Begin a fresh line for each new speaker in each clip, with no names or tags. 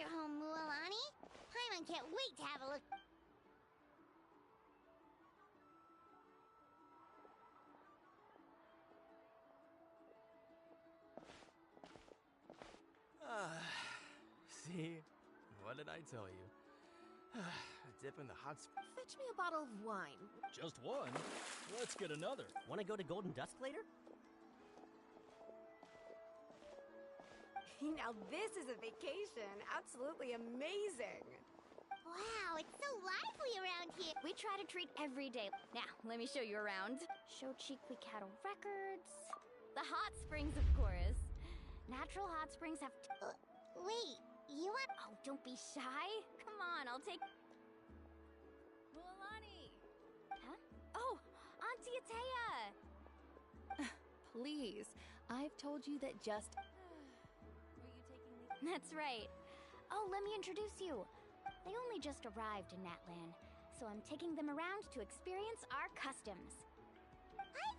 your home, Mualani. Paimon can't wait to have a look.
See? What did I tell you? A dip in the hot spring.
Fetch me a bottle of wine.
Just one? Let's get another.
Want to go to Golden Dusk later?
Now this is a vacation. Absolutely amazing.
Wow, it's so lively around here.
We try to treat every day. Now, let me show you around. Show Cheekly Cattle Records. The hot springs, of course. Natural hot springs have...
Wait, you want...
Oh, don't be shy. Come on, I'll take... Mualani! Huh? Oh, Auntie Atea!
Please, I've told you that just...
Were you taking the... That's right. Oh, let me introduce you. They only just arrived in Natlan, so I'm taking them around to experience our customs.
Hi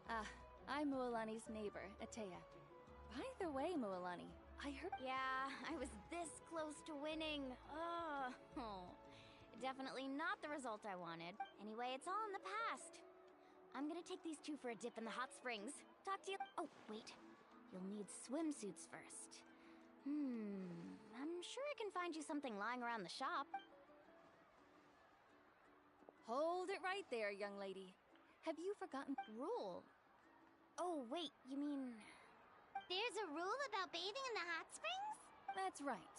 there!
I'm Mualani's neighbor, Atea. By the way, Mualani, I heard...
Yeah, I was this close to winning. Oh, definitely not the result I wanted. Anyway, it's all in the past. I'm gonna take these two for a dip in the hot springs. Talk to you... Oh, wait. You'll need swimsuits first. I'm sure I can find you something lying around the shop.
Hold it right there, young lady. Have you forgotten...
Rule? Oh, wait, you mean...
There's a rule about bathing in the hot springs?
That's right.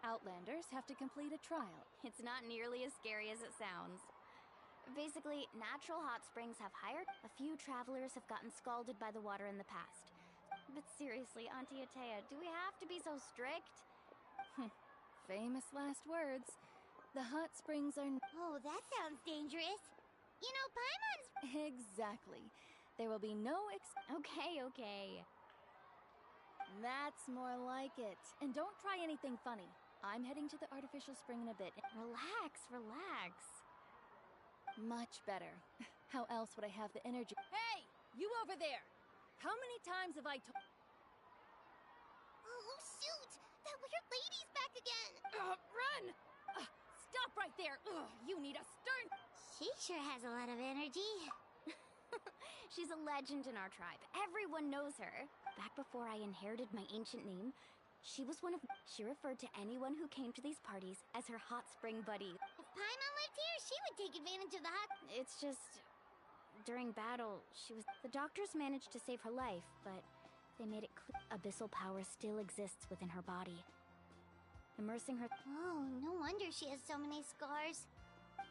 Outlanders have to complete a trial.
It's not nearly as scary as it sounds. Basically, natural hot springs have hired. A few travelers have gotten scalded by the water in the past. But seriously, Auntie Atea, do we have to be so strict?
Famous last words. The hot springs are...
Oh, that sounds dangerous. You know, Paimon's...
Exactly. There will be no
Okay.
That's more like it. And don't try anything funny. I'm heading to the artificial spring in a bit.
Relax.
Much better. How else would I have the energy? Hey! You over there! How many times have I told...
Oh, shoot! That weird lady's back again!
Run! Stop right there! You need a stern...
She sure has a lot of energy.
She's a legend in our tribe. Everyone knows her. Back before I inherited my ancient name, she was one of... She referred to anyone who came to these parties as her hot spring buddy.
If Paimon lived here, she would take advantage of the hot...
It's just... During battle, she was... The doctors managed to save her life, but they made it clear abyssal power still exists within her body. Immersing her...
Oh, no wonder she has so many scars.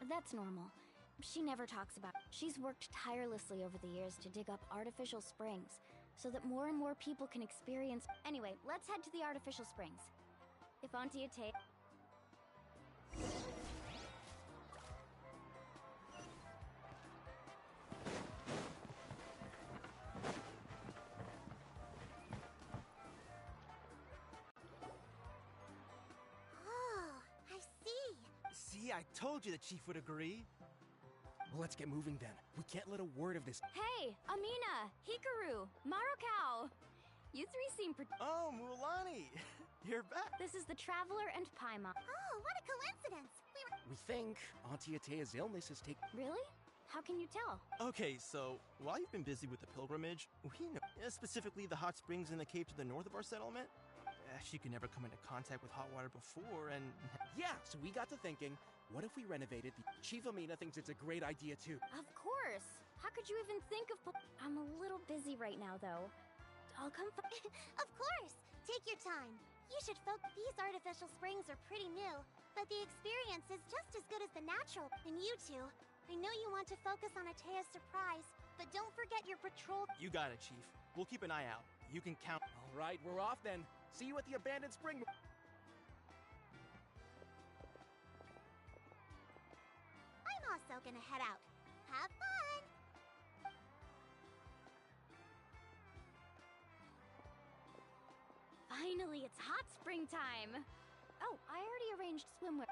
That's normal. She never talks about it. She's worked tirelessly over the years to dig up artificial springs, so that more and more people can experience... Anyway, let's head to the artificial springs. If Auntie Atea...
Oh, I see.
See, I told you the chief would agree. Well, let's get moving then. We can't let a word of this...
Hey, Amina, Hikaru, Marukao. You three seem
Oh, Mualani! You're back.
This is the Traveler and Paimon.
Oh, what a coincidence.
We think Auntie Atea's illness has taken...
Really? How can you tell?
Okay, so, while you've been busy with the pilgrimage, we know, specifically the hot springs in the cave to the north of our settlement, she could never come into contact with hot water before, and...
Yeah, so we got to thinking, what if we renovated the... Chief Amina thinks it's a great idea, too.
Of course. How could you even think of... I'm a little busy right now, though. I'll come...
Of course. Take your time. You should focus. These artificial springs are pretty new, but the experience is just as good as the natural. And you two, I know you want to focus on Atea's surprise, but don't forget your patrol...
You got it, Chief. We'll keep an eye out. You can count...
All right, we're off then. See you at the abandoned spring.
I'm also gonna head out. Have fun!
Finally, it's hot spring time. Oh, I already arranged swimwear.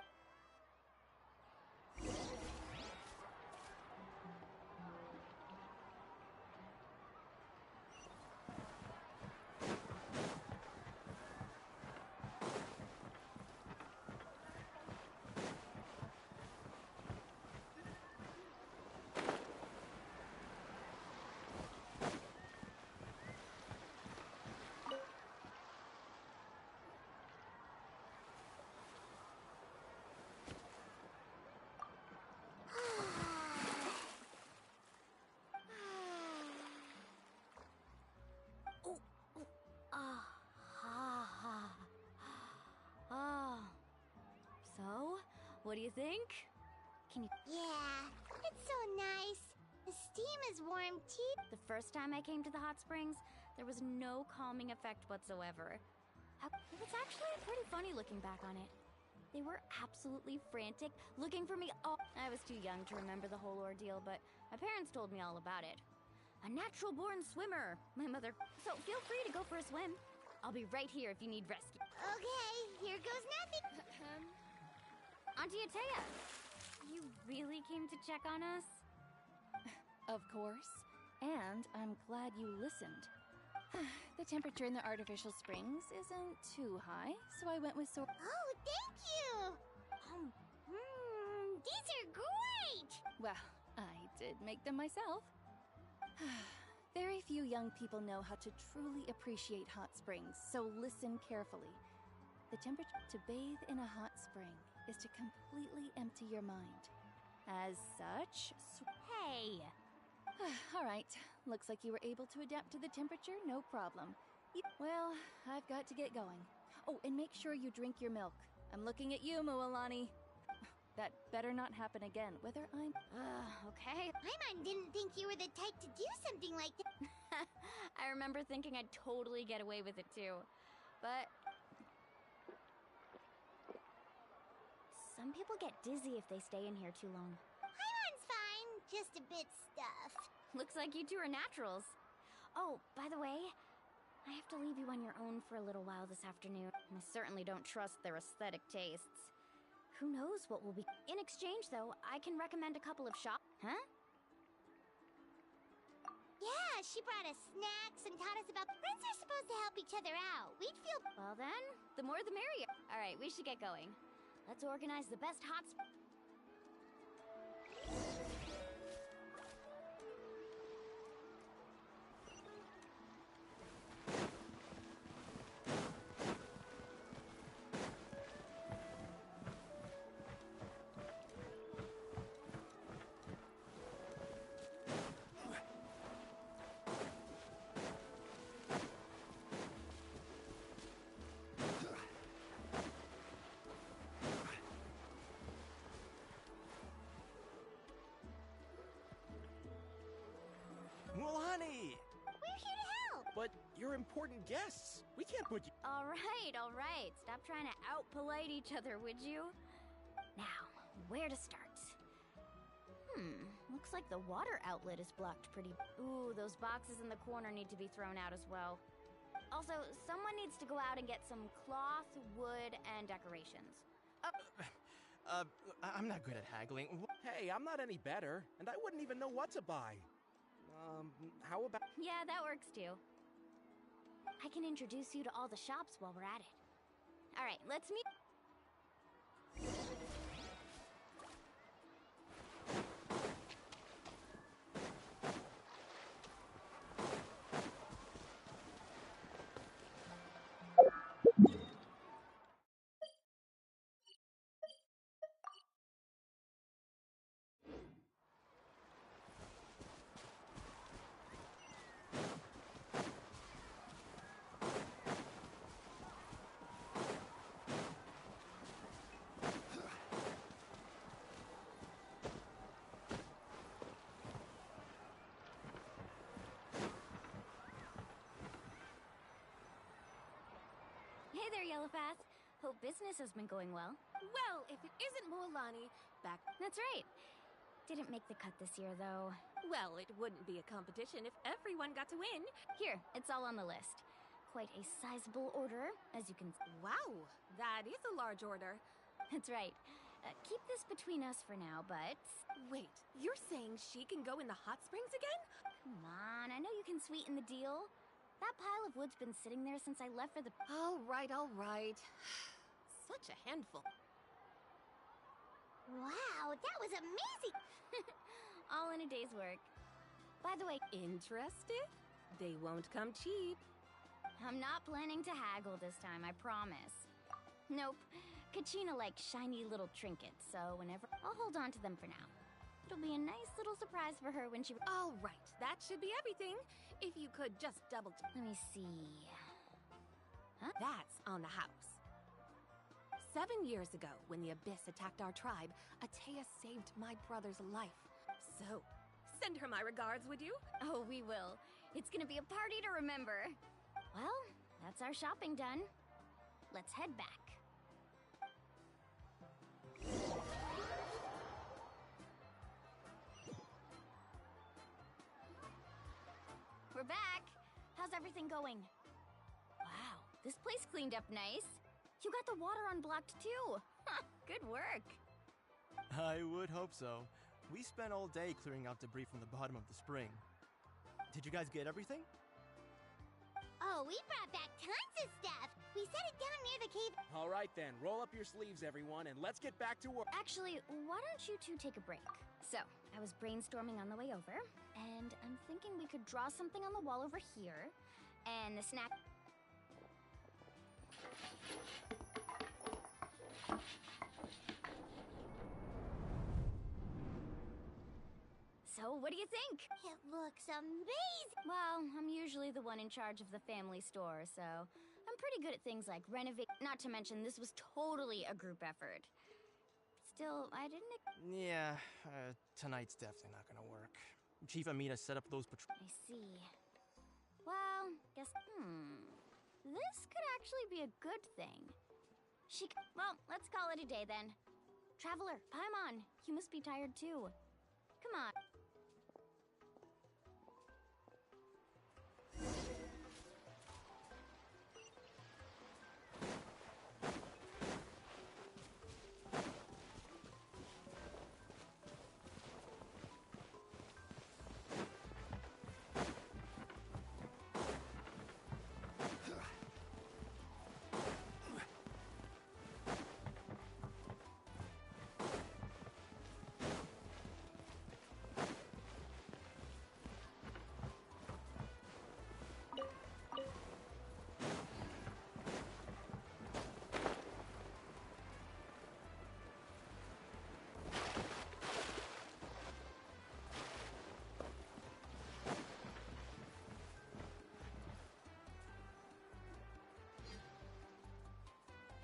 What do you think? Can you...
Yeah, it's so nice. The steam is warm tea.
The first time I came to the hot springs, there was no calming effect whatsoever. It was actually pretty funny looking back on it. They were absolutely frantic, looking for me all... I was too young to remember the whole ordeal, but my parents told me all about it. A natural-born swimmer, my mother. So feel free to go for a swim. I'll be right here if you need rescue.
Okay, here goes nothing.
Auntie Atea, you really came to check on us?
Of course. And I'm glad you listened. The temperature in the artificial springs isn't too high, so I went with
Oh, thank you. These are great.
Well, I did make them myself. Very few young people know how to truly appreciate hot springs, so listen carefully. The temperature to bathe in a hot spring is to completely empty your mind. As such,
Hey!
all right, looks like you were able to adapt to the temperature, no problem. Well, I've got to get going. Oh, and make sure you drink your milk. I'm looking at you, Mualani. That better not happen again, whether I'm...
Okay.
Paimon didn't think you were the type to do something like that.
I remember thinking I'd totally get away with it too. But... some people get dizzy if they stay in here too long.
Paimon's fine, just a bit stuffed.
Looks like you two are naturals. Oh, by the way, I have to leave you on your own for a little while this afternoon. I certainly don't trust their aesthetic tastes. Who knows what will be... In exchange, though, I can recommend a couple of shops. Huh?
Yeah, she brought us snacks and taught us about... Friends are supposed to help each other out. We'd feel...
Well then, the more the merrier. All right, we should get going. Let's organize the best hot...
Mualani!
We're here to help.
But you're important guests. We can't put you...
All right. Stop trying to out-polite each other, would you? Now, where to start? Looks like the water outlet is blocked pretty... Ooh, those boxes in the corner need to be thrown out as well. Also, someone needs to go out and get some cloth, wood, and decorations.
I'm not good at haggling.
Hey, I'm not any better, and I wouldn't even know what to buy. How about...
Yeah, that works too. I can introduce you to all the shops while we're at it. All right, let's meet... Hey there, Yellowfast. Hope business has been going well.
Well, if it isn't Mualani, back...
That's right. Didn't make the cut this year, though.
Well, it wouldn't be a competition if everyone got to win.
Here, it's all on the list. Quite a sizable order, as you can...
Wow, that is a large order.
That's right. Keep this between us for now, but...
Wait, you're saying she can go in the hot springs again?
Come on, I know you can sweeten the deal. That pile of wood's been sitting there since I left for the...
All right. Such a handful.
Wow, that was amazing.
All in a day's work. By the way...
Interested? They won't come cheap.
I'm not planning to haggle this time, I promise. Nope. Kachina likes shiny little trinkets, so whenever... I'll hold on to them for now. It'll be a nice little surprise for her when she...
All right, that should be everything. If you could just double...
Let me see... Huh?
That's on the house.
7 years ago, when the Abyss attacked our tribe, Atea saved my brother's life. So, send her my regards, would you?
Oh, we will. It's gonna be a party to remember. Well, that's our shopping done. Let's head back. We're back. How's everything going? Wow, this place cleaned up nice. You got the water unblocked too. Good work.
I would hope so. We spent all day clearing out debris from the bottom of the spring. Did you guys get everything?
Oh, we brought back tons of stuff. We set it down near the cave.
All right then, roll up your sleeves, everyone, and let's get back to work.
Actually, why don't you two take a break? So, I was brainstorming on the way over, and I'm thinking we could draw something on the wall over here, and the snack... So, what do you think?
It looks amazing.
Well, I'm usually the one in charge of the family store, so I'm pretty good at things like renovate. Not to mention, this was totally a group effort. Still, I didn't...
Yeah, tonight's definitely not gonna work. Chief Amita set up those
I see. Well, guess... This could actually be a good thing. Well, let's call it a day then. Traveler, Paimon, you must be tired too. Come on.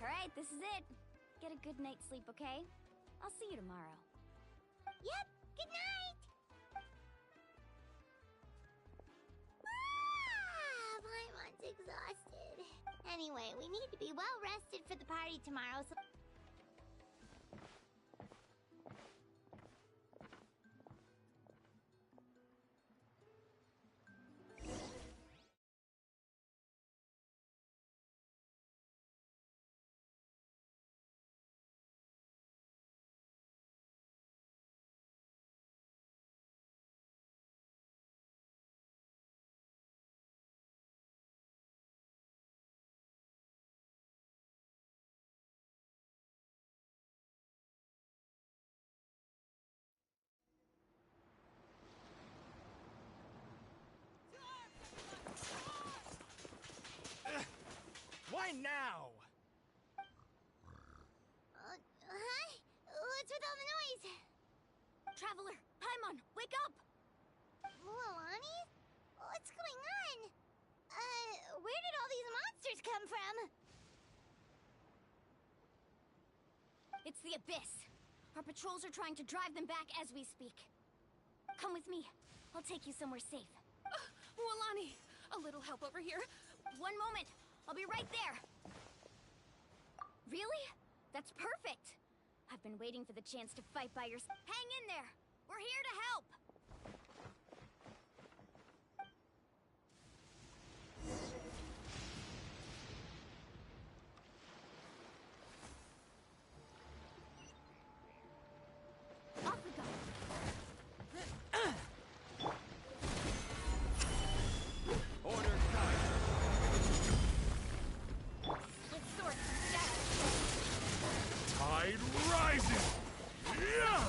Alright, this is it. Get a good night's sleep, okay? I'll see you tomorrow.
Yep, good night. Paimon's exhausted. Anyway, we need to be well rested for the party tomorrow, so...
Why now?
Huh? What's with all the noise?
Traveler, Paimon, wake up!
Lilani? What's going on? Where did all these monsters come from?
It's the Abyss. Our patrols are trying to drive them back as we speak. Come with me. I'll take you somewhere safe.
Walani, a little help over here.
One moment. I'll be right there. Really? That's perfect. I've been waiting for the chance to fight by your... Hang in there. We're here to help. Off we go.
Order coming.
Split sword. Scatter.
Tide rises! Yeah!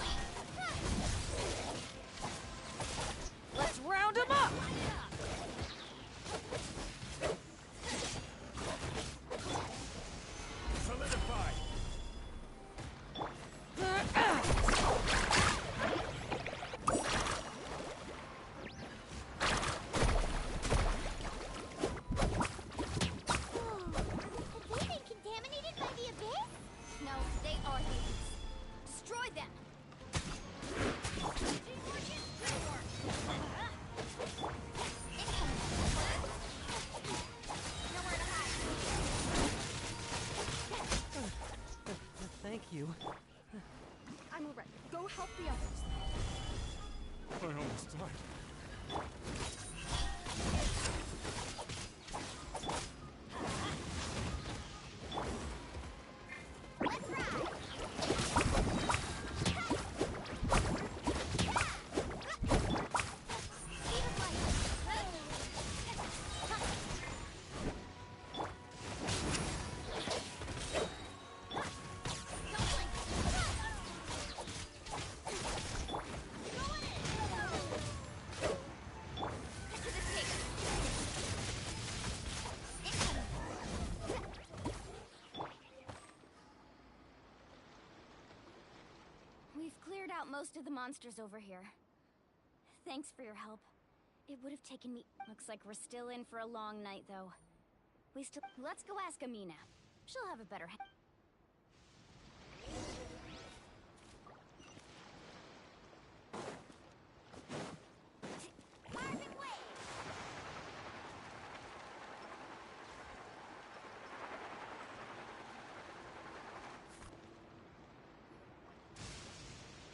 you. I'm alright. Go help the others.
I almost died.
We've cleared out most of the monsters over here. Thanks for your help. It would have taken me... Looks like we're still in for a long night, though. Let's go ask Amina. She'll have a better...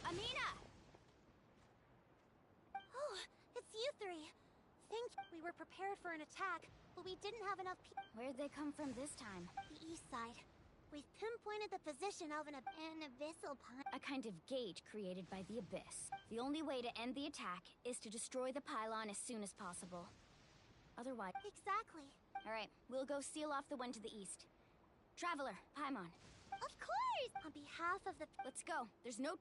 Amina!
Oh, it's you three. We were prepared for an attack, but we didn't have enough
Where'd they come from this time?
The east side. We've pinpointed the position of an abyssal pylon.
A kind of gate created by the Abyss. The only way to end the attack is to destroy the pylon as soon as possible. Otherwise...
Exactly.
Alright, we'll go seal off the one to the east. Traveler, Paimon.
Of course! On behalf of the...
Let's go. There's no...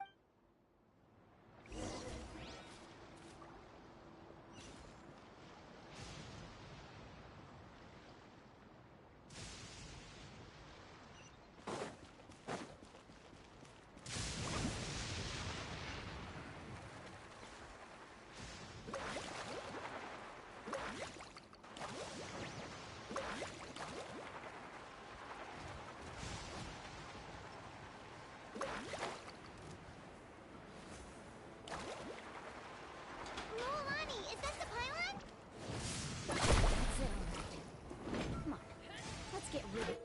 Luolani, is that the pylon?
That's it, alright. Come on. Let's get rid of it.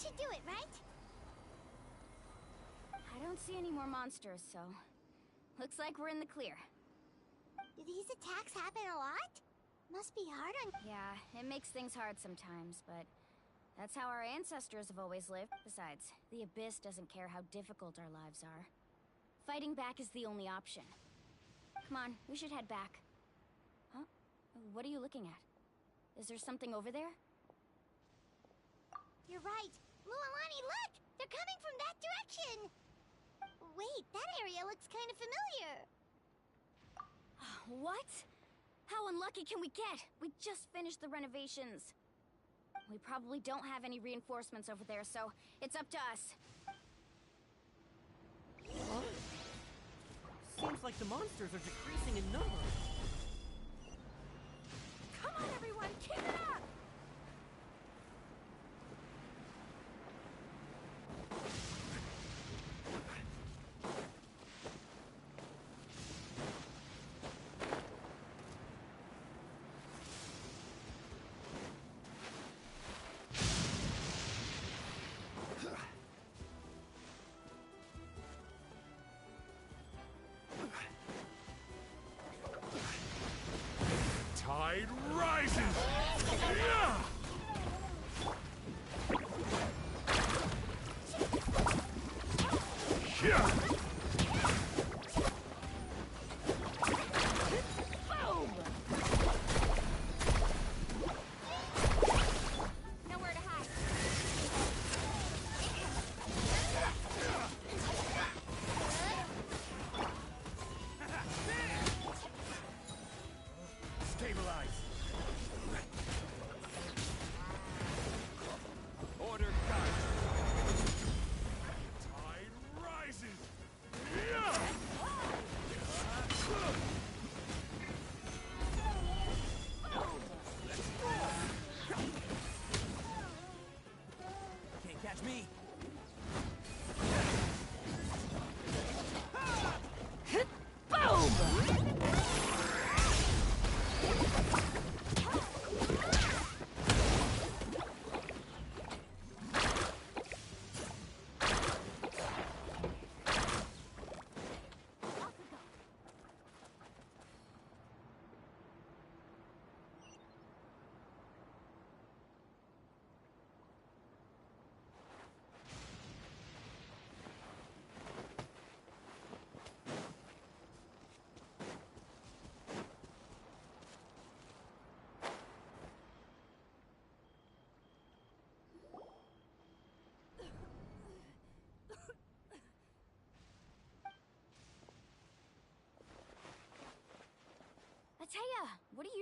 Should do it, right?
I don't see any more monsters, so... Looks like we're in the clear.
Do these attacks happen a lot? Must be hard on...
Yeah, it makes things hard sometimes, but... That's how our ancestors have always lived. Besides, the Abyss doesn't care how difficult our lives are. Fighting back is the only option. Come on, we should head back. Huh? What are you looking at? Is there something over there?
You're right. Luolani, look! They're coming from that direction! Wait, that area looks kind of familiar.
What? How unlucky can we get? We just finished the renovations. We probably don't have any reinforcements over there, so it's up to us.
Huh? Seems like the monsters are decreasing in number.
Come on, everyone! Keep it up!
Tide rises!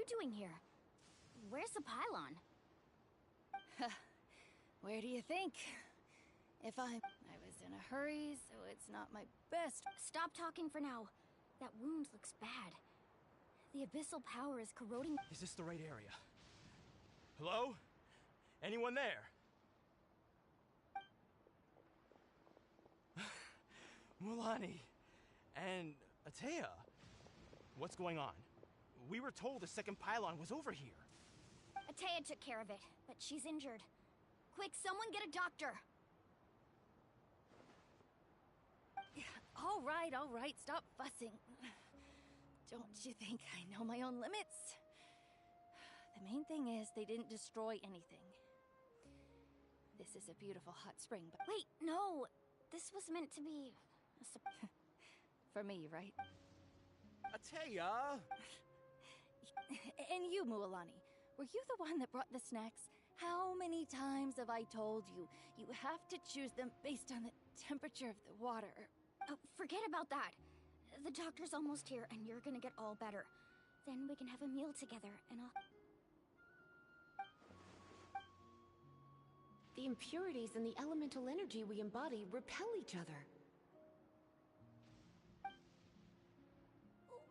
doing here? Where's the pylon?
Where do you think? I was in a hurry, so it's not my best.
Stop talking for now. That wound looks bad. The abyssal power is corroding.
Is this the right area? Hello? Anyone there? Mulani and Atea. What's going on? We were told the second pylon was over here.
Atea took care of it, but she's injured. Quick, someone get a doctor!
All right, stop fussing. Don't you think I know my own limits? The main thing is they didn't destroy anything. This is a beautiful hot spring, but
Wait, no! This was meant to be...
for me, right?
Atea!
And you, Mualani, were you the one that brought the snacks? How many times have I told you, you have to choose them based on the temperature of the water?
Oh, forget about that. The doctor's almost here, and you're gonna get all better. Then we can have a meal together, and I'll...
The impurities and the elemental energy we embody repel each other.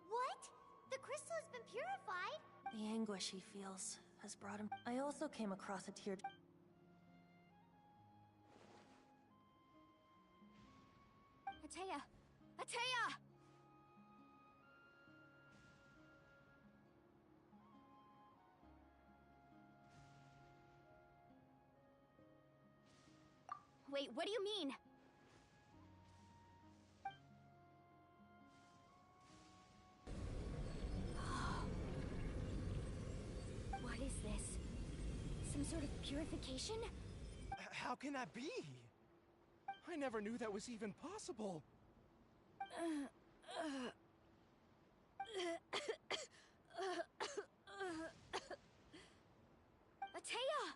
What? The crystal has been purified?
The anguish he feels has brought him. I also came across a tear.
Atea! Atea! Wait, what do you mean? What is this? Some sort of purification?
How can that be?
I never knew that was even possible.
Atea!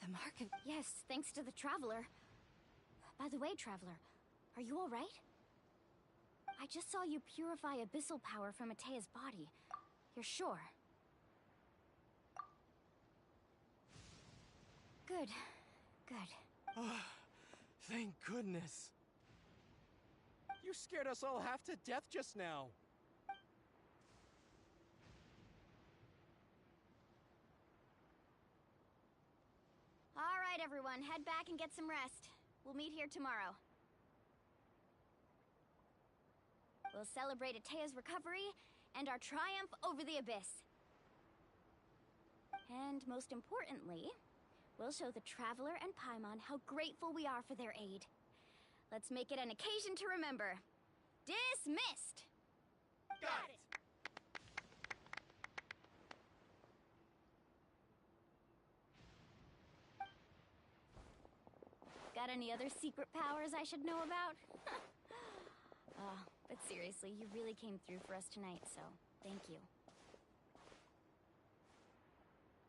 The mark of...
Yes, thanks to the Traveler. By the way, Traveler, are you alright? I just saw you purify abyssal power from Atea's body. You're sure? Good. Good.
Thank goodness.
You scared us all half to death just now.
Alright, everyone, head back and get some rest. We'll meet here tomorrow. We'll celebrate Atea's recovery and our triumph over the abyss. And most importantly, we'll show the Traveler and Paimon how grateful we are for their aid. Let's make it an occasion to remember. Dismissed!
Got it!
Got any other secret powers I should know about? But seriously, you really came through for us tonight, so thank you.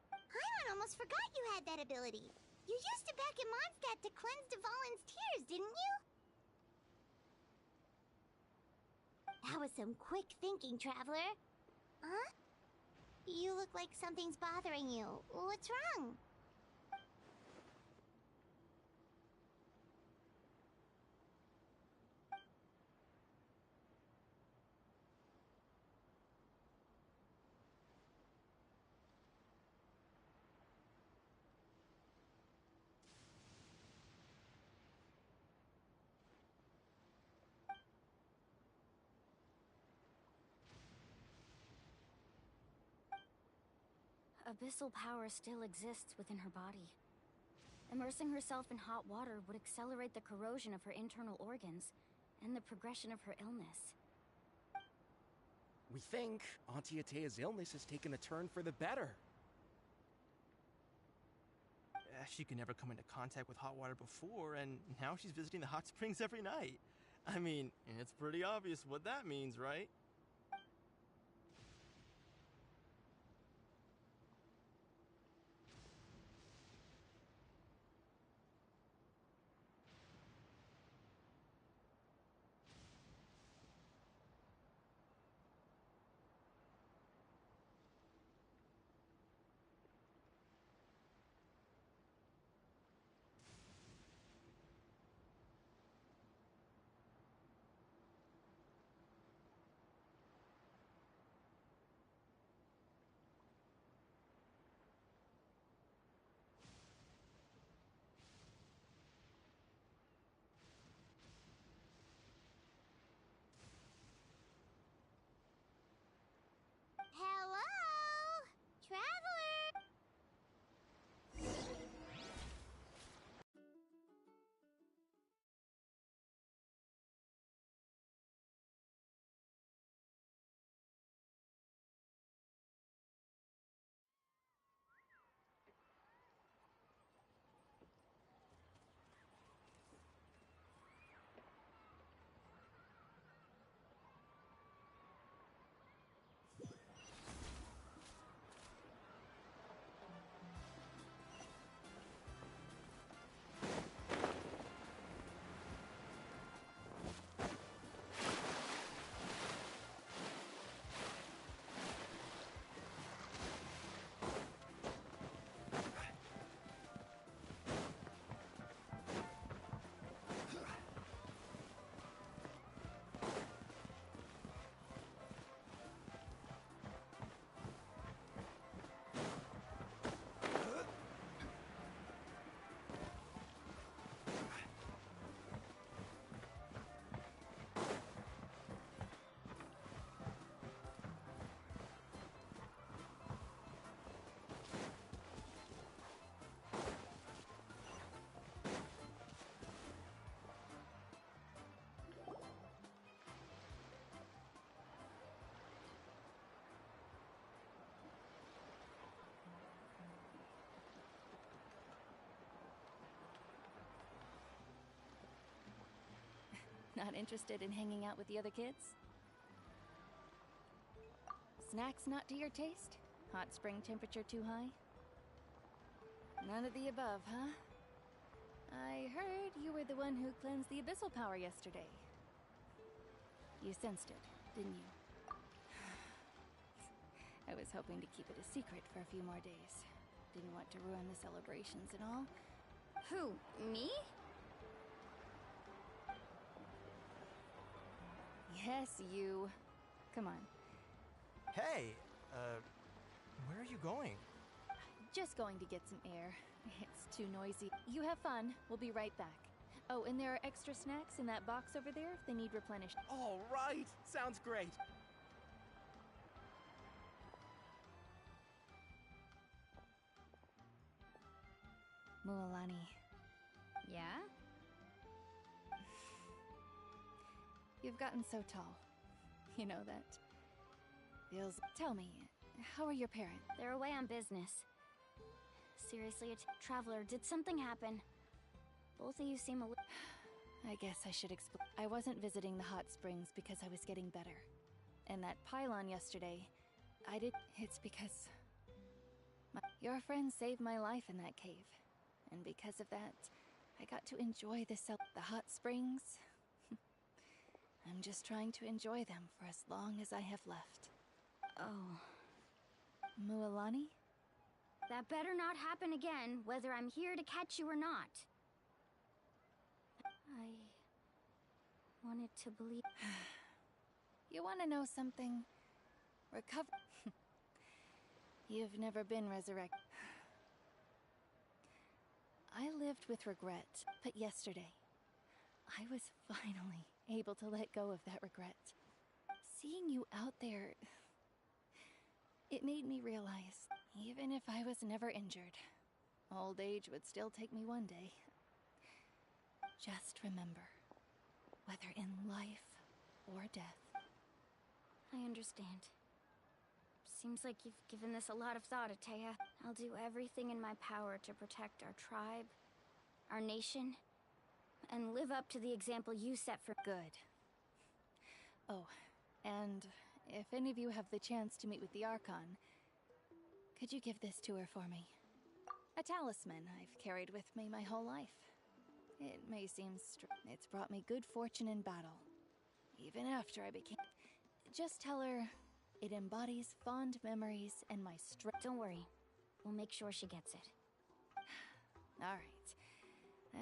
Paimon almost forgot you had that ability. You used it back in Mondstadt to cleanse Dvalin's tears, didn't you? That was some quick thinking, Traveler. Huh? You look like something's bothering you. What's wrong?
Abyssal power still exists within her body. Immersing herself in hot water would accelerate the corrosion of her internal organs and the progression of her illness.
We think Auntie Atea's illness has taken a turn for the better.
She could never come into contact with hot water before, and now she's visiting the hot springs every night. I mean, it's pretty obvious what that means, right?
Not interested in hanging out with the other kids? Snacks not to your taste? Hot spring temperature too high? None of the above, huh? I heard you were the one who cleansed the abyssal power yesterday. You sensed it, didn't you? I was hoping to keep it a secret for a few more days. Didn't want to ruin the celebrations and all.
Who? Me?
Yes, you. Come on.
Hey, where are you going?
Just going to get some air. It's too noisy. You have fun. We'll be right back. Oh, and there are extra snacks in that box over there if they need replenished.
All right, sounds great.
Mualani,
Yeah?
you've gotten so tall. You know that. Feels... Tell me, how are your parents?
They're away on business. Seriously, Traveler, did something happen? Both of you seem a little...
I guess I should explain. I wasn't visiting the hot springs because I was getting better. And that pylon yesterday, I did... It's because... Your friend saved my life in that cave. And because of that, I got to enjoy the hot springs. I'm just trying to enjoy them for as long as I have left.
Oh.
Mualani?
That better not happen again, whether I'm here to catch you or not. I wanted to believe...
You want to know something? You've never been resurrected. I lived with regret, but yesterday, I was finally able to let go of that regret. Seeing you out there, it made me realize, even if I was never injured, old age would still take me one day. Just remember, whether in life or death.
I understand. Seems like you've given this a lot of thought, Atea. I'll do everything in my power to protect our tribe, our nation, and live up to the example you set for
good. Oh, and if any of you have the chance to meet with the Archon, could you give this to her for me? A talisman I've carried with me my whole life. It may seem it's brought me good fortune in battle, even after I became... Just tell her it embodies fond memories and my strength.
Don't worry. We'll make sure she gets it.
All right.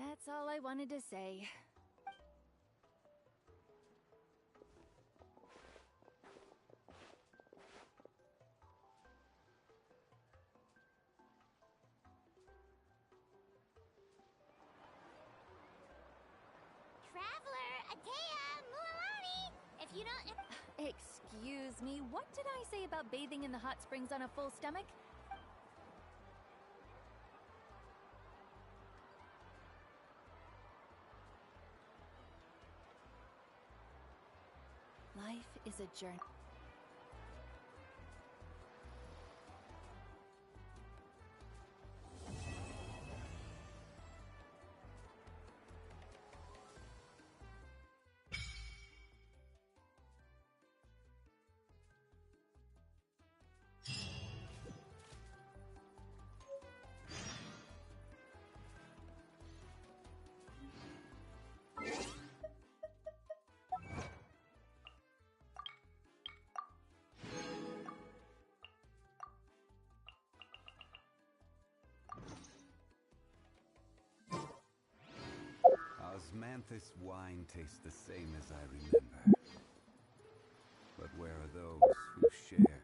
That's all I wanted to say.
Traveler, Atea, Mualani! If you don't...
Excuse me, what did I say about bathing in the hot springs on a full stomach? Life is a journey.
Osmanthus wine tastes the same as I remember. But where are those who share?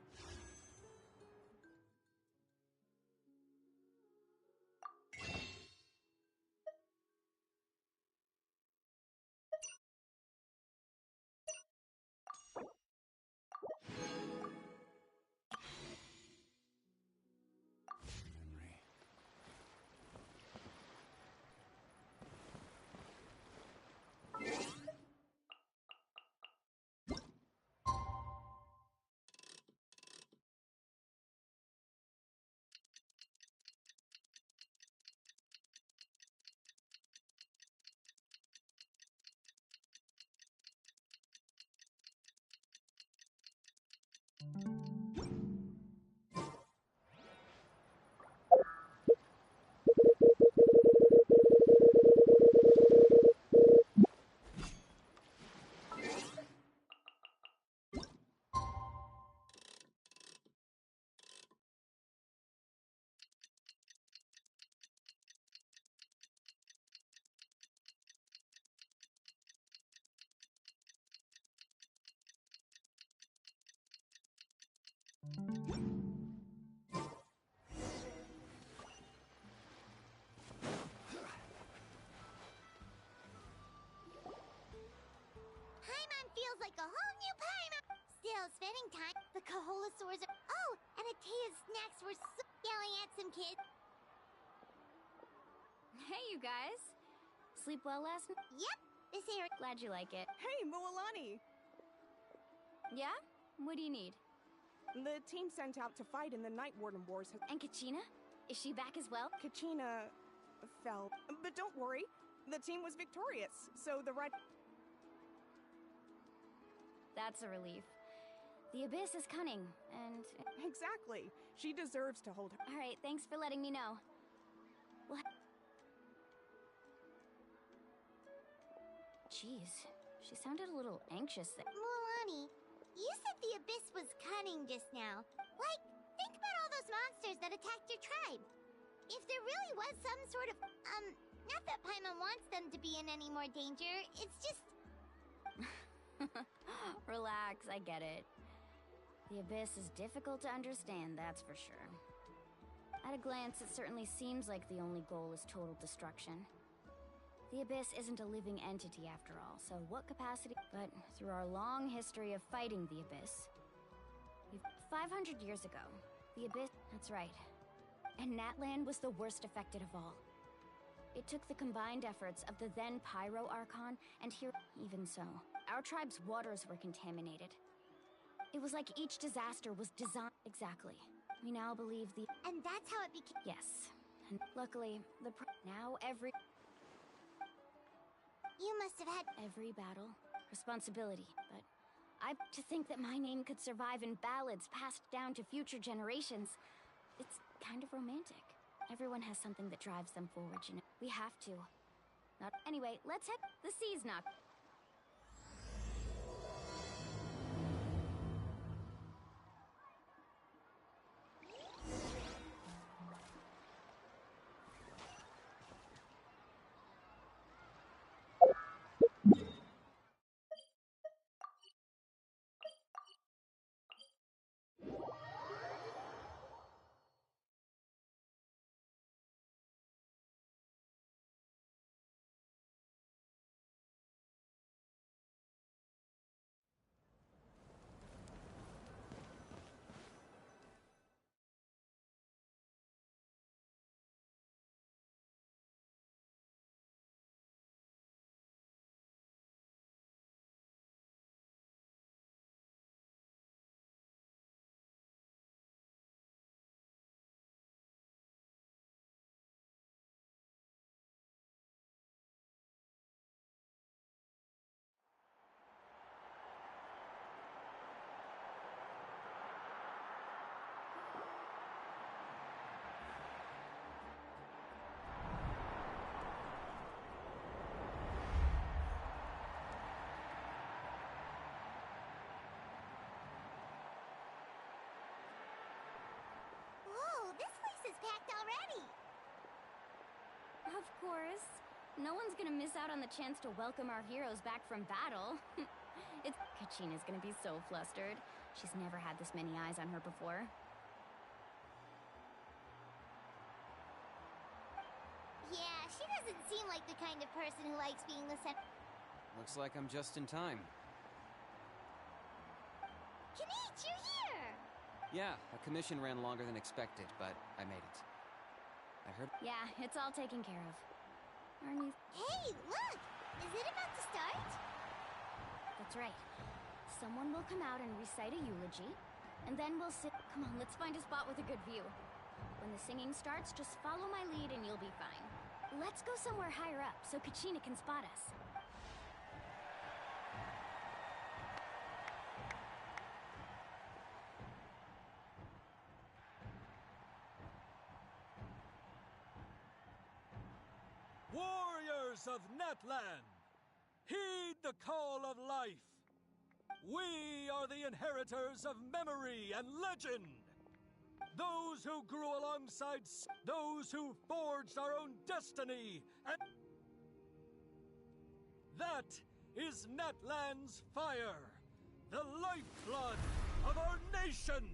holosaurs are— Oh, and Atea's snacks were so— Yelling at some kids.
Hey, you guys. Sleep well last night?
Yep, this area—
Glad you like it.
Hey, Mualani!
Yeah? What do you need?
The team sent out to fight in the Night Warden Wars has—
And Kachina? Is she back as well?
Kachina fell. But don't worry, the team was victorious, so the right—
That's a relief. The Abyss is cunning, and...
Exactly. She deserves to hold her.
Alright, thanks for letting me know. What? Jeez, she sounded a little anxious there.
Mualani, you said the Abyss was cunning just now. Like, think about all those monsters that attacked your tribe. If there really was some sort of— not that Paimon wants them to be in any more danger, it's just—
Relax, I get it. The Abyss is difficult to understand, that's for sure. At a glance, it certainly seems like the only goal is total destruction. The Abyss isn't a living entity after all, so what capacity— But through our long history of fighting the Abyss, 500 years ago, the Abyss— That's right. And Natlan was the worst affected of all. It took the combined efforts of the then Pyro Archon and here— Even so, our tribe's waters were contaminated. It was like each disaster was designed— Exactly. We now believe the—
And that's how it became—
Yes. And luckily, now every—
You must have had—
Every battle, responsibility, but to think that my name could survive in ballads passed down to future generations, it's kind of romantic. Everyone has something that drives them forward, you know. We have to. Anyway, let's head— The sea's not—
Whoa, this place is packed already!
Of course. No one's gonna miss out on the chance to welcome our heroes back from battle. Kachina's gonna be so flustered. She's never had this many eyes on her before.
Yeah, she doesn't seem like the kind of person who likes being the center.
Looks like I'm just in time.
Kanich, you're here!
Yeah, a commission ran longer than expected, but I made it. I heard—
Yeah, it's all taken care of. Aren't you—
Hey, look! Is it about to start?
That's right. Someone will come out and recite a eulogy, and then we'll sit— Come on, let's find a spot with a good view. When the singing starts, just follow my lead and you'll be fine. Let's go somewhere higher up so Kachina can spot us.
Warriors of Natlan, heed the call of life. We are the inheritors of memory and legend. Those who grew alongside, those who forged our own destiny, and that is Natlan's fire, the lifeblood of our nation.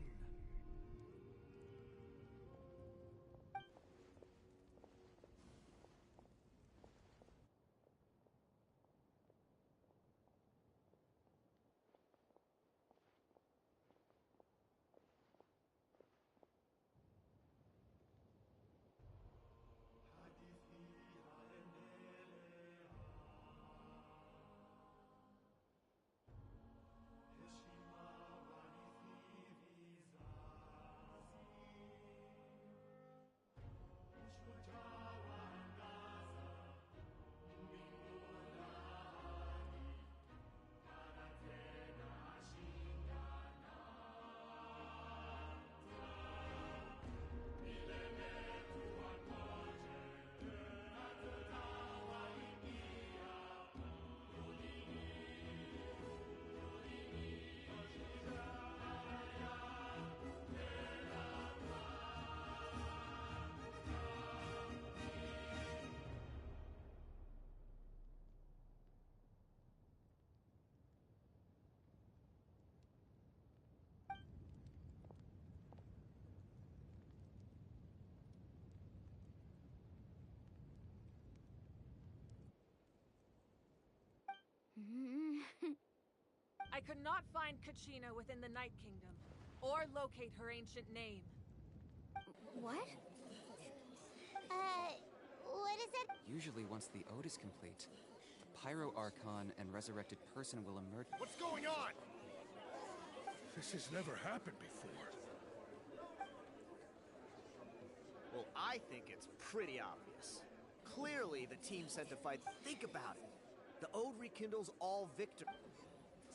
I could not find Kachina within the Night Kingdom, or locate her ancient name.
What?
What is it?
Usually once the ode is complete, the Pyro Archon and resurrected person will emerge.
What's going on? This has never happened before.
Well, I think it's pretty obvious. Clearly, the team sent to fight. Think about it. The Ode rekindles all victory.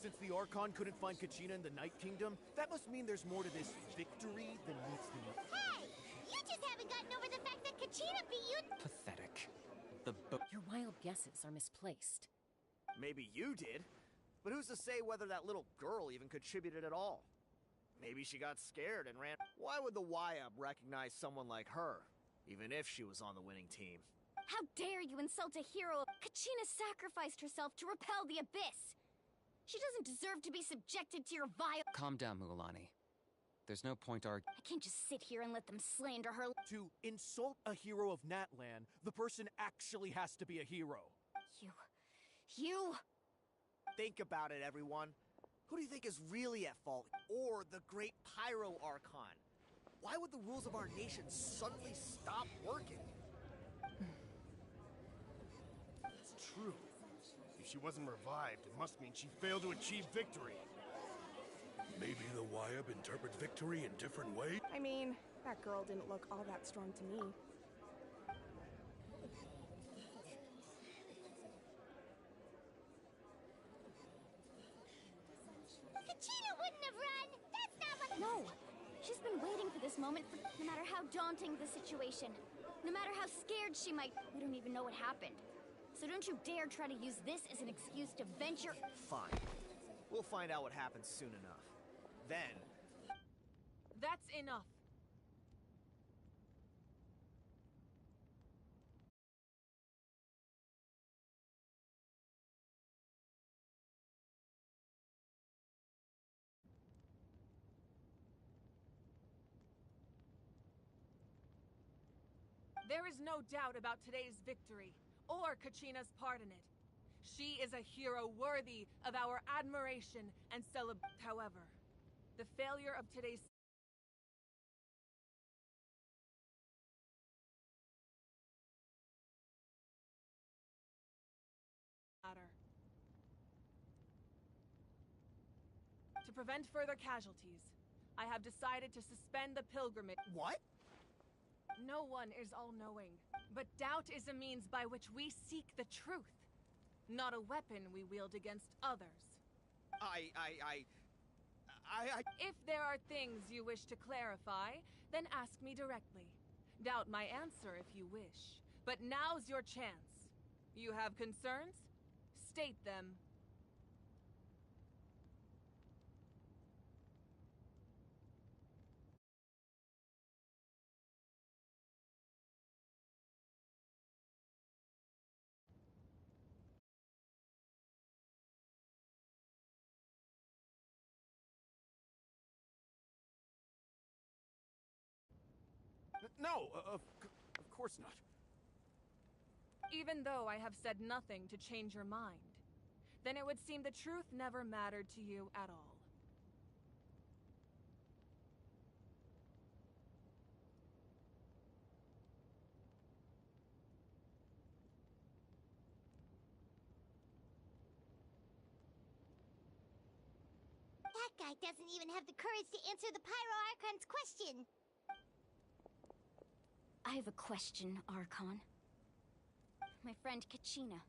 Since the Archon couldn't find Kachina in the Night Kingdom, that must mean there's more to this victory than meets the eye.
Hey! You just haven't gotten over the fact that Kachina beat you.
Pathetic.
Your wild guesses are misplaced.
Maybe you did, but who's to say whether that little girl even contributed at all? Maybe she got scared and ran. Why would the YUB recognize someone like her, even if she was on the winning team?
How dare you insult a hero? Kachina sacrificed herself to repel the abyss. She doesn't deserve to be subjected to your vile—
Calm down, Mualani. There's no point arguing.
I can't just sit here and let them slander her.
To insult a hero of Natlan, the person actually has to be a hero.
You...
Think about it, everyone. Who do you think is really at fault? Or the great Pyro Archon? Why would the rules of our nation suddenly stop working?
It's true. If she wasn't revived, it must mean she failed to achieve victory. Maybe the YUB interprets victory in different ways?
I mean, that girl didn't look all that strong to me.
Kachina wouldn't have run! That's not what—
No! She's been waiting for this moment for— No matter how daunting the situation, no matter how scared she might— We don't even know what happened. So don't you dare try to use this as an excuse to venture—
Fine. We'll find out what happens soon enough. Then...
That's enough. There is no doubt about today's victory, or Kachina's part in it. She is a hero worthy of our admiration and celebration. However, the failure of today's matter. To prevent further casualties, I have decided to suspend the pilgrimage.
What?
No one is all-knowing, but doubt is a means by which we seek the truth, not a weapon we wield against others. If there are things you wish to clarify, then ask me directly. Doubt my answer if you wish, but now's your chance. You have concerns? State them.
No, of course not.
Even though I have said nothing to change your mind, then it would seem the truth never mattered to you at all.
That guy doesn't even have the courage to answer the Pyro Archon's question.
I have a question, Archon. My friend Kachina.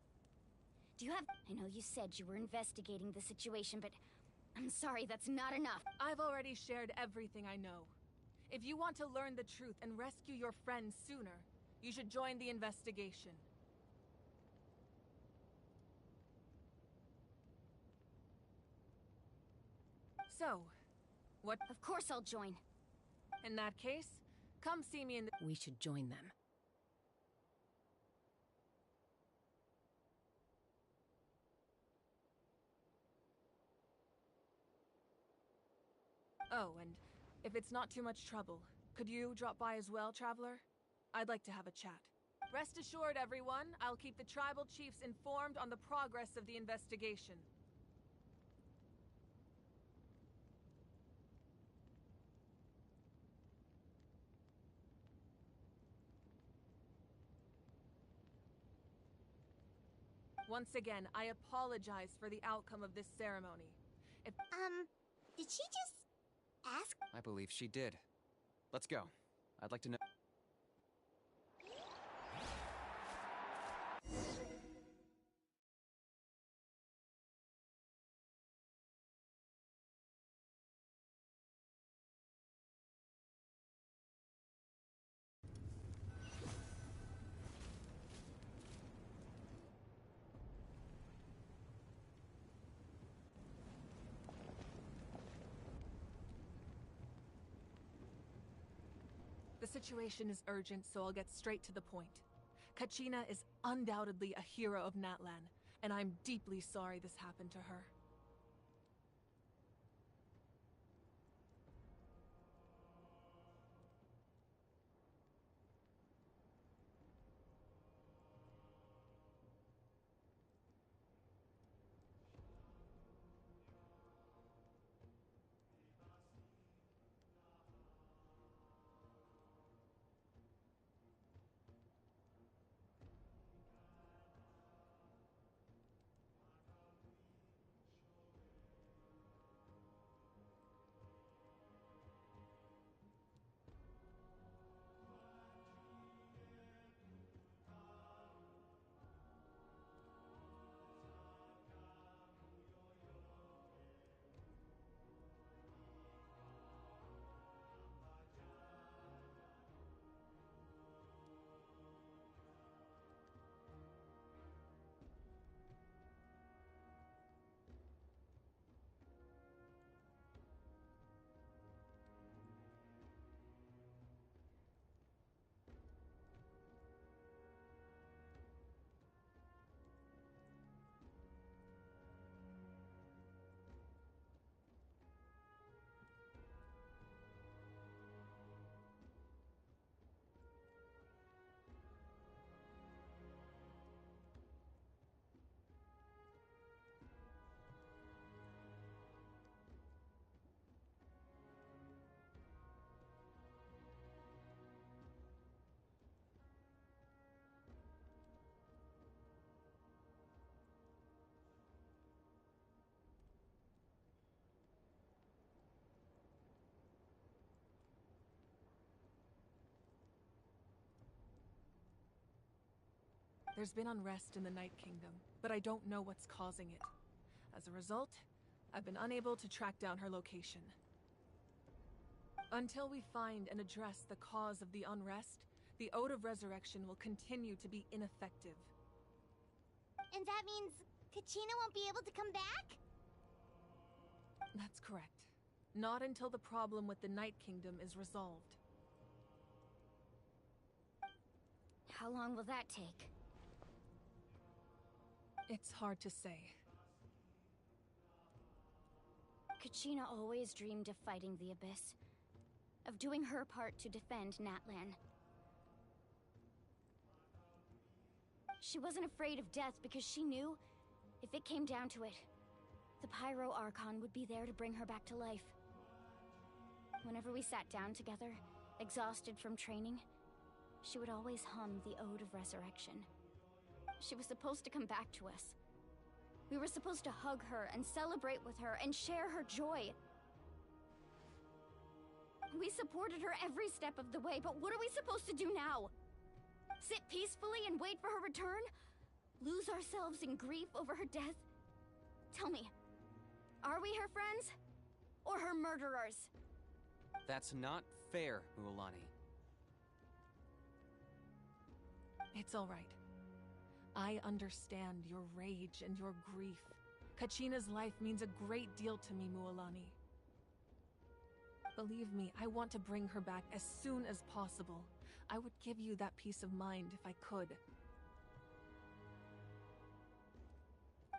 Do you have— I know you said you were investigating the situation, but I'm sorry, that's not enough.
I've already shared everything I know. If you want to learn the truth and rescue your friends sooner, you should join the investigation. So, what—
Of course I'll join.
In that case, come see me in the—
We should join them.
Oh, and if it's not too much trouble, could you drop by as well, Traveler? I'd like to have a chat. Rest assured, everyone, I'll keep the tribal chiefs informed on the progress of the investigation. Once again, I apologize for the outcome of this ceremony.
Did she just ask?
I believe she did. Let's go. I'd like to know.
The situation is urgent, so I'll get straight to the point. Kachina is undoubtedly a hero of Natlan, and I'm deeply sorry this happened to her. There's been unrest in the Night Kingdom, but I don't know what's causing it. As a result, I've been unable to track down her location. Until we find and address the cause of the unrest, the Ode of Resurrection will continue to be ineffective.
And that means Kachina won't be able to come back?
That's correct. Not until the problem with the Night Kingdom is resolved.
How long will that take?
It's hard to say.
Kachina always dreamed of fighting the Abyss, of doing her part to defend Natlan. She wasn't afraid of death because she knew, if it came down to it, the Pyro Archon would be there to bring her back to life. Whenever we sat down together, exhausted from training, she would always hum the Ode of Resurrection. She was supposed to come back to us. We were supposed to hug her and celebrate with her and share her joy. We supported her every step of the way, but what are we supposed to do now? Sit peacefully and wait for her return? Lose ourselves in grief over her death? Tell me, are we her friends? Or her murderers?
That's not fair, Mualani.
It's all right. I understand your rage and your grief. Kachina's life means a great deal to me, Mualani. Believe me, I want to bring her back as soon as possible. I would give you that peace of mind if I could.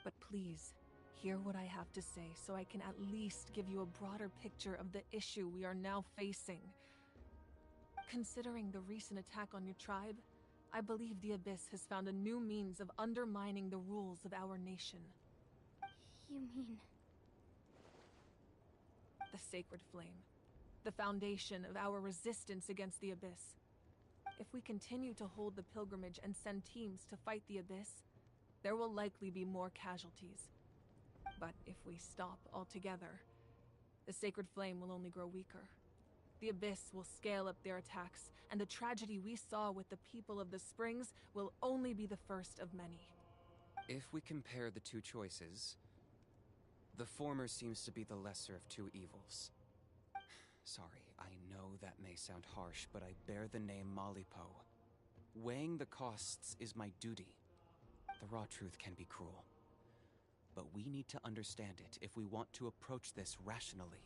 But please, hear what I have to say so I can at least give you a broader picture of the issue we are now facing. Considering the recent attack on your tribe, I believe the Abyss has found a new means of undermining the rules of our nation.
You mean...
The Sacred Flame. The foundation of our resistance against the Abyss. If we continue to hold the pilgrimage and send teams to fight the Abyss, there will likely be more casualties. But if we stop altogether, the Sacred Flame will only grow weaker. The Abyss will scale up their attacks, and the tragedy we saw with the people of the Springs will only be the first of many.
If we compare the two choices, the former seems to be the lesser of two evils. Sorry, I know that may sound harsh, but I bear the name Malipo. Weighing the costs is my duty. The raw truth can be cruel. But we need to understand it if we want to approach this rationally.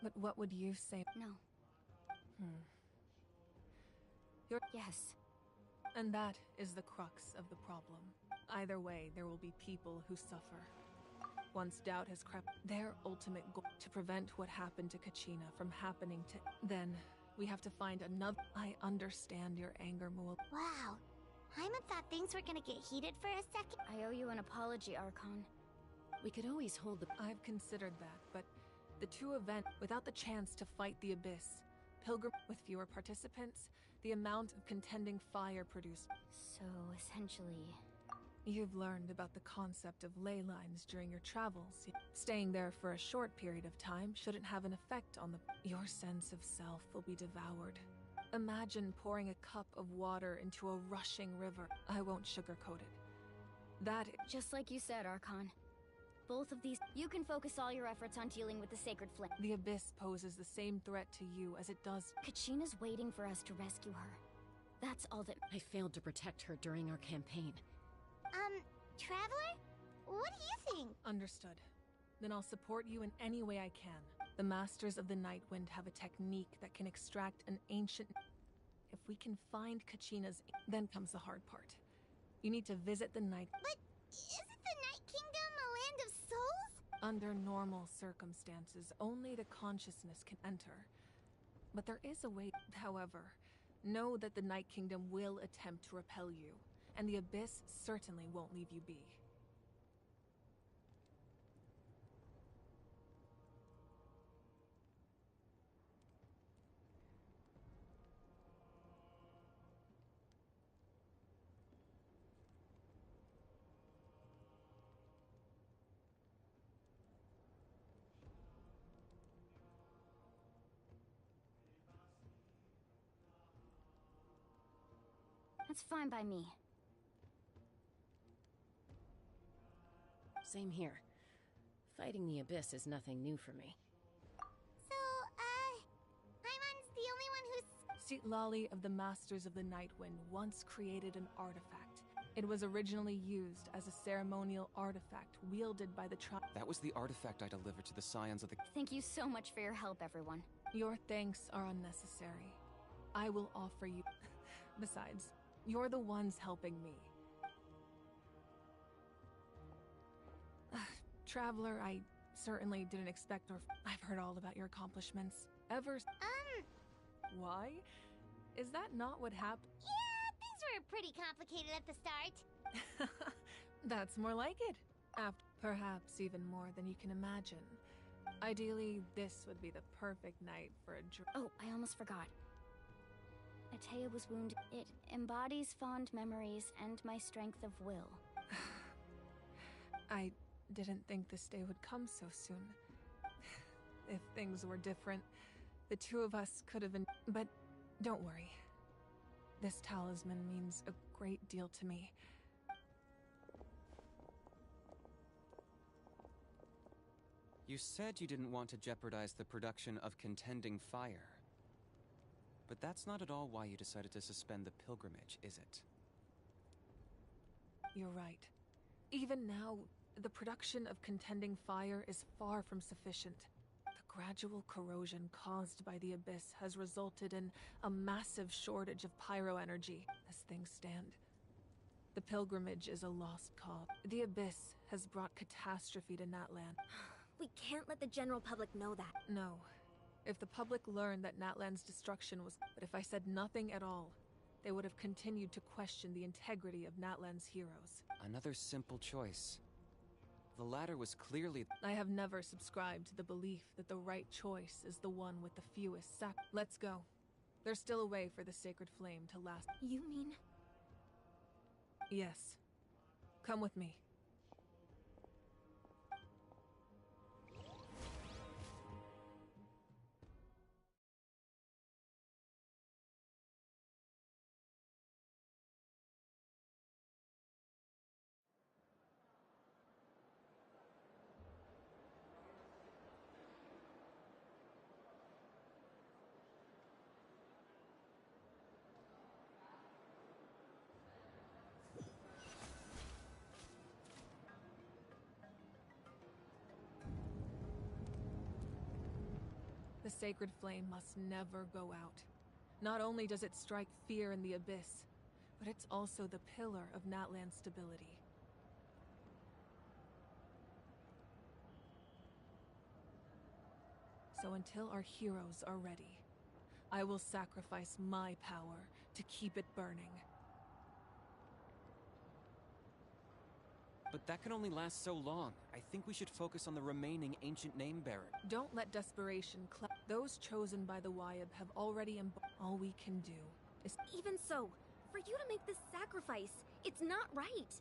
But what would you say?
No. Yes.
And that is the crux of the problem. Either way, there will be people who suffer. Once doubt has crept, their ultimate goal to prevent what happened to Kachina from happening to... Then, we have to find another... I understand your anger, Mool.
Wow. Hyman thought things were gonna get heated for a second.
I owe you an apology, Archon.
We could always hold the...
I've considered that, but the two events, without the chance to fight the Abyss, Pilgrim with fewer participants, the amount of contending fire produced...
So, essentially...
You've learned about the concept of ley lines during your travels. Staying there for a short period of time shouldn't have an effect on the... Your sense of self will be devoured. Imagine pouring a cup of water into a rushing river. I won't sugarcoat it. That...
Just like you said, Archon. Both of these... You can focus all your efforts on dealing with the Sacred Flame.
The Abyss poses the same threat to you as it does...
Kachina's waiting for us to rescue her. That's all that...
I failed to protect her during our campaign.
Traveler? What do you think?
Understood. Then I'll support you in any way I can. The Masters of the Nightwind have a technique that can extract an ancient... If we can find Kachina's... Then comes the hard part. You need to visit the Night...
But isn't the Night Kingdom a land of souls?
Under normal circumstances, only the consciousness can enter. But there is a way... However, know that the Night Kingdom will attempt to repel you. And the Abyss certainly won't leave you be.
That's fine by me.
Same here. Fighting the Abyss is nothing new for me.
So, Hyman's the only one who's...
Seat Lali of the Masters of the Nightwind once created an artifact. It was originally used as a ceremonial artifact wielded by the tribe.
That was the artifact I delivered to the Scions of the...
Thank you so much for your help, everyone.
Your thanks are unnecessary. I will offer you... Besides, you're the ones helping me. Traveler, I certainly didn't expect or... I've heard all about your accomplishments. Why? Is that not what happened?
Yeah, things were pretty complicated at the start.
That's more like it. Perhaps even more than you can imagine. Ideally, this would be the perfect night for a drink.
Oh, I almost forgot. Atea was wounded. It embodies fond memories and my strength of will.
I didn't think this day would come so soon. If things were different, the two of us could have been... But don't worry. This talisman means a great deal to me.
You said you didn't want to jeopardize the production of contending fire. But that's not at all why you decided to suspend the pilgrimage, is it?
You're right. Even now, the production of contending fire is far from sufficient. The gradual corrosion caused by the Abyss has resulted in a massive shortage of pyroenergy, as things stand. The pilgrimage is a lost cause. The Abyss has brought catastrophe to Natlan.
We can't let the general public know that.
No. If the public learned that Natlan's destruction was... But if I said nothing at all, they would have continued to question the integrity of Natlan's heroes.
Another simple choice. The latter was clearly...
I have never subscribed to the belief that the right choice is the one with the fewest Let's go. There's still a way for the sacred flame to last.
You mean...
Yes. Come with me. The sacred flame must never go out. Not only does it strike fear in the abyss, but it's also the pillar of Natlan's stability. So until our heroes are ready, I will sacrifice my power to keep it burning.
But that can only last so long. I think we should focus on the remaining ancient name bearer.
Don't let desperation Those chosen by the Wyab have already all we can do is...
Even so, for you to make this sacrifice, it's not right.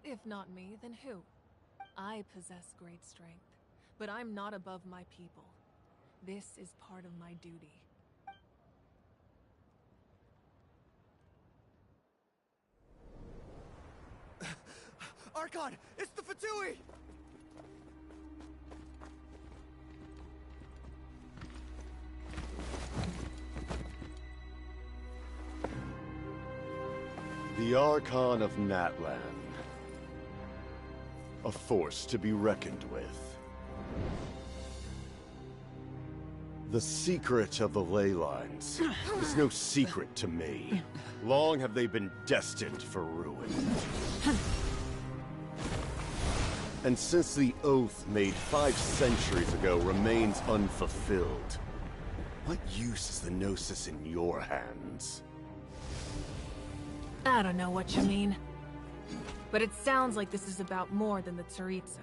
If not me, then who? I possess great strength, but I'm not above my people. This is part of my duty.
Archon! It's the Fatui!
The Archon of Natlan. A force to be reckoned with. The secret of the ley lines is no secret to me. Long have they been destined for ruin. And since the oath made 5 centuries ago remains unfulfilled, what use is the Gnosis in your hands?
I don't know what you mean. But it sounds like this is about more than the Tsaritsa.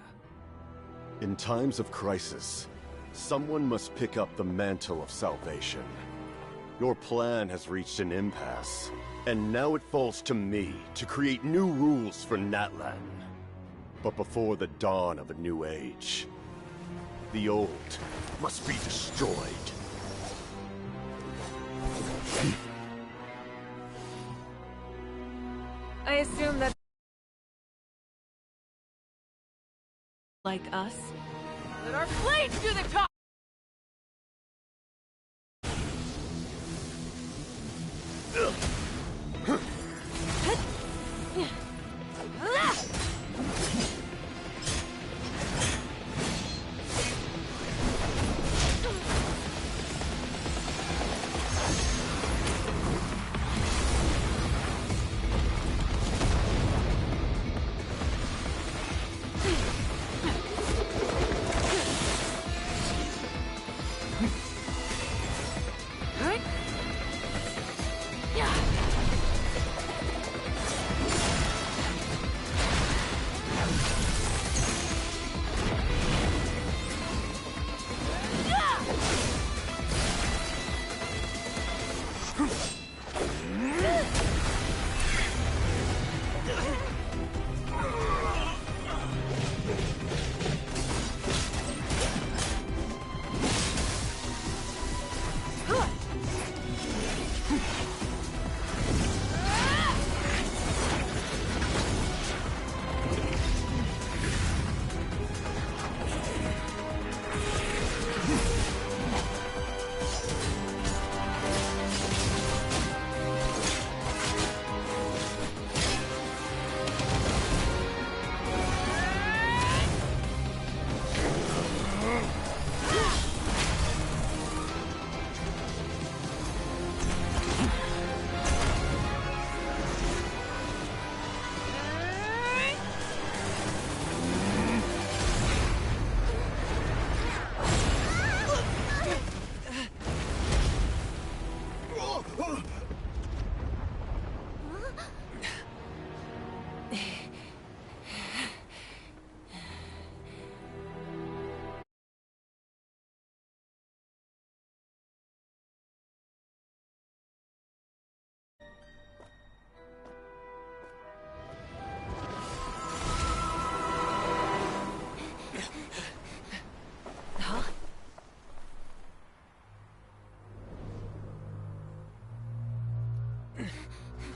In times of crisis, someone must pick up the mantle of salvation. Your plan has reached an impasse, and now it falls to me to create new rules for Natlan. But before the dawn of a new age, the old must be destroyed.
I assume that... like us? Let our blades do the talk!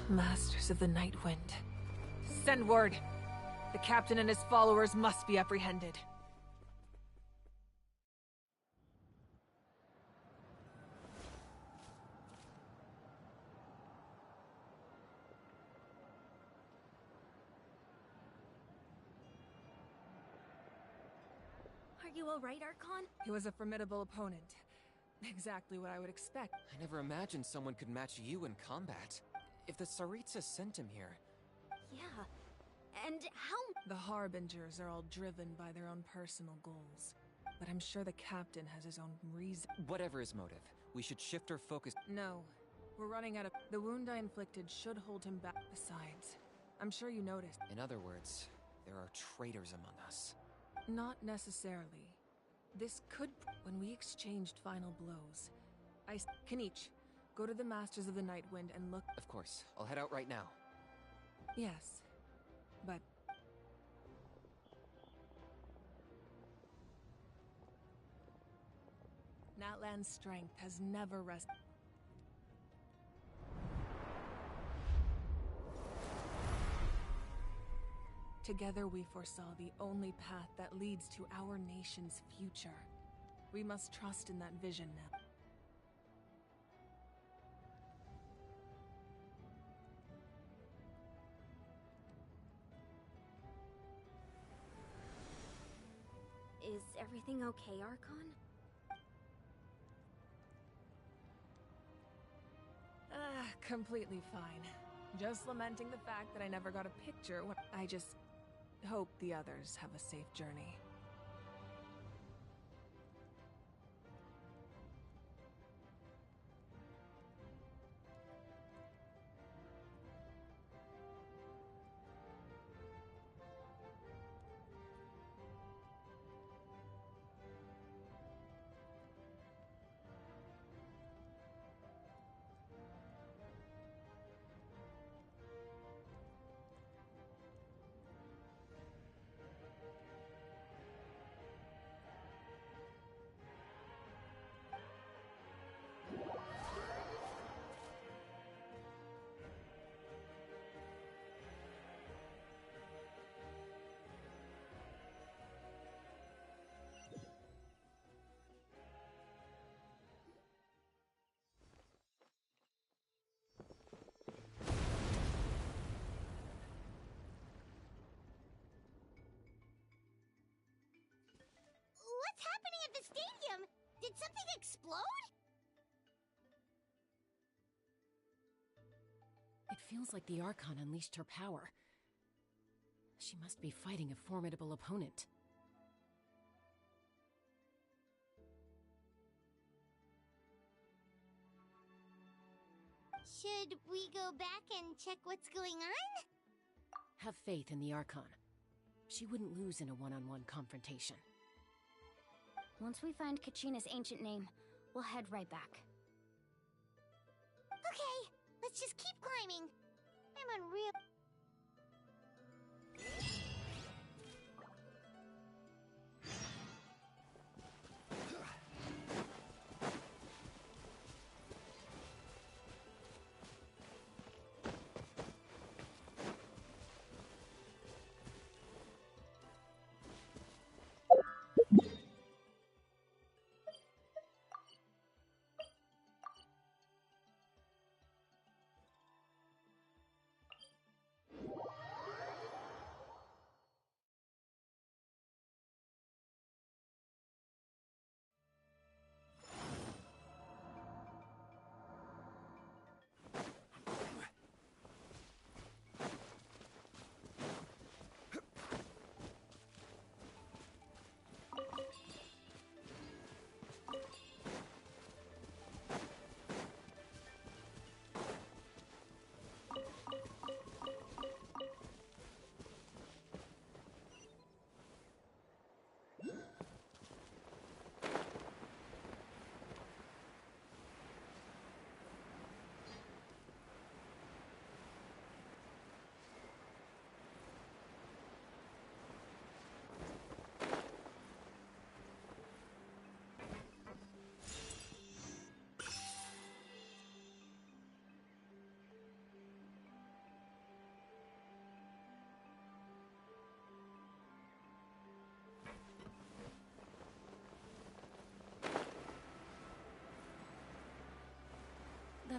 Masters of the Night Wind. Send word! The captain and his followers must be apprehended.
Are you alright, Archon?
He was a formidable opponent. Exactly what I would expect.
I never imagined someone could match you in combat. If the Tsaritsa sent him here...
Yeah. And how...
The Harbingers are all driven by their own personal goals. But I'm sure the captain has his own reason.
Whatever his motive, we should shift our focus...
No. We're running out of... The wound I inflicted should hold him back. Besides, I'm sure you noticed.
In other words, there are traitors among us.
Not necessarily. This could... When we exchanged final blows, Kanich, go to the Masters of the Night Wind and look...
Of course. I'll head out right now.
Yes. But... Natlan's strength has never rested. Together we foresaw the only path that leads to our nation's future. We must trust in that vision now.
Is everything okay, Archon?
Completely fine. Just lamenting the fact that I never got a picture when I just hope the others have a safe journey.
What's happening at the stadium? Did something explode?
It feels like the Archon unleashed her power. She must be fighting a formidable opponent.
Should we go back and check what's going on?
Have faith in the Archon. She wouldn't lose in a one-on-one confrontation.
Once we find Kachina's ancient name, we'll head right back.
Okay, let's just keep climbing. I'm unreal.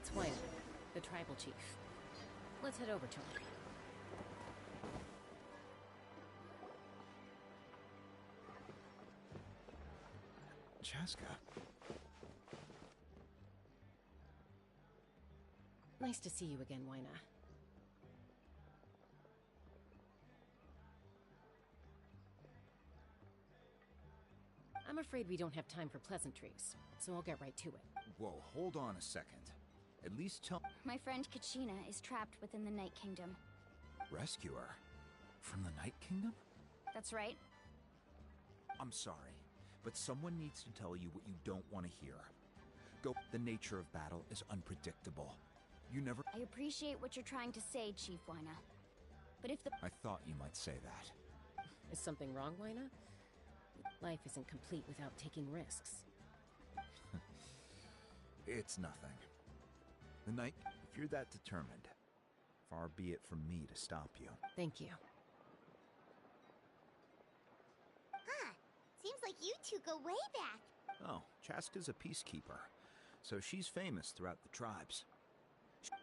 That's Wayne, the tribal chief. Let's head over to him.
Chaska.
Nice to see you again, Wyna. I'm afraid we don't have time for pleasantries, so I'll get right to it.
Whoa, hold on a second. At least tell—
My friend Kachina is trapped within the Night Kingdom.
Rescue her? From the Night Kingdom?
That's right.
I'm sorry, but someone needs to tell you what you don't want to hear. Go. The nature of battle is unpredictable. You never—
I appreciate what you're trying to say, Chief Wyna. But if the—
I thought you might say that.
Is something wrong, Wyna? Life isn't complete without taking risks.
It's nothing. The Night— if you're that determined, far be it from me to stop you.
Thank you.
Huh. Seems like you two go way back.
Oh, Chaska's a peacekeeper, so she's famous throughout the tribes.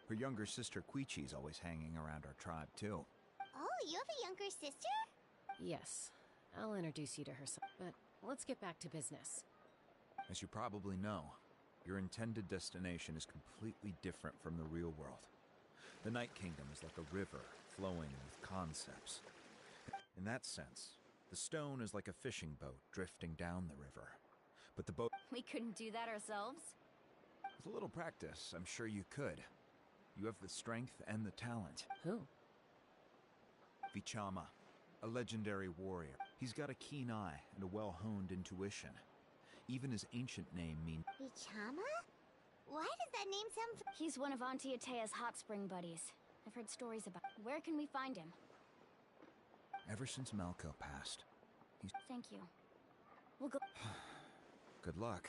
Her younger sister Quichi's always hanging around our tribe, too.
Oh, you have a younger sister?
Yes. I'll introduce you to her son, but let's get back to business.
As you probably know, your intended destination is completely different from the real world. The Night Kingdom is like a river flowing with concepts. In that sense, the stone is like a fishing boat drifting down the river. But the boat—
We couldn't do that ourselves?
With a little practice, I'm sure you could. You have the strength and the talent.
Who?
Vichama, a legendary warrior. He's got a keen eye and a well-honed intuition. Even his ancient name means—
Vichama? Why does that name sound—
He's one of Auntie Atea's hot spring buddies. I've heard stories about— Where can we find him?
Ever since Malco passed, he's—
Thank you. We'll go—
Good luck.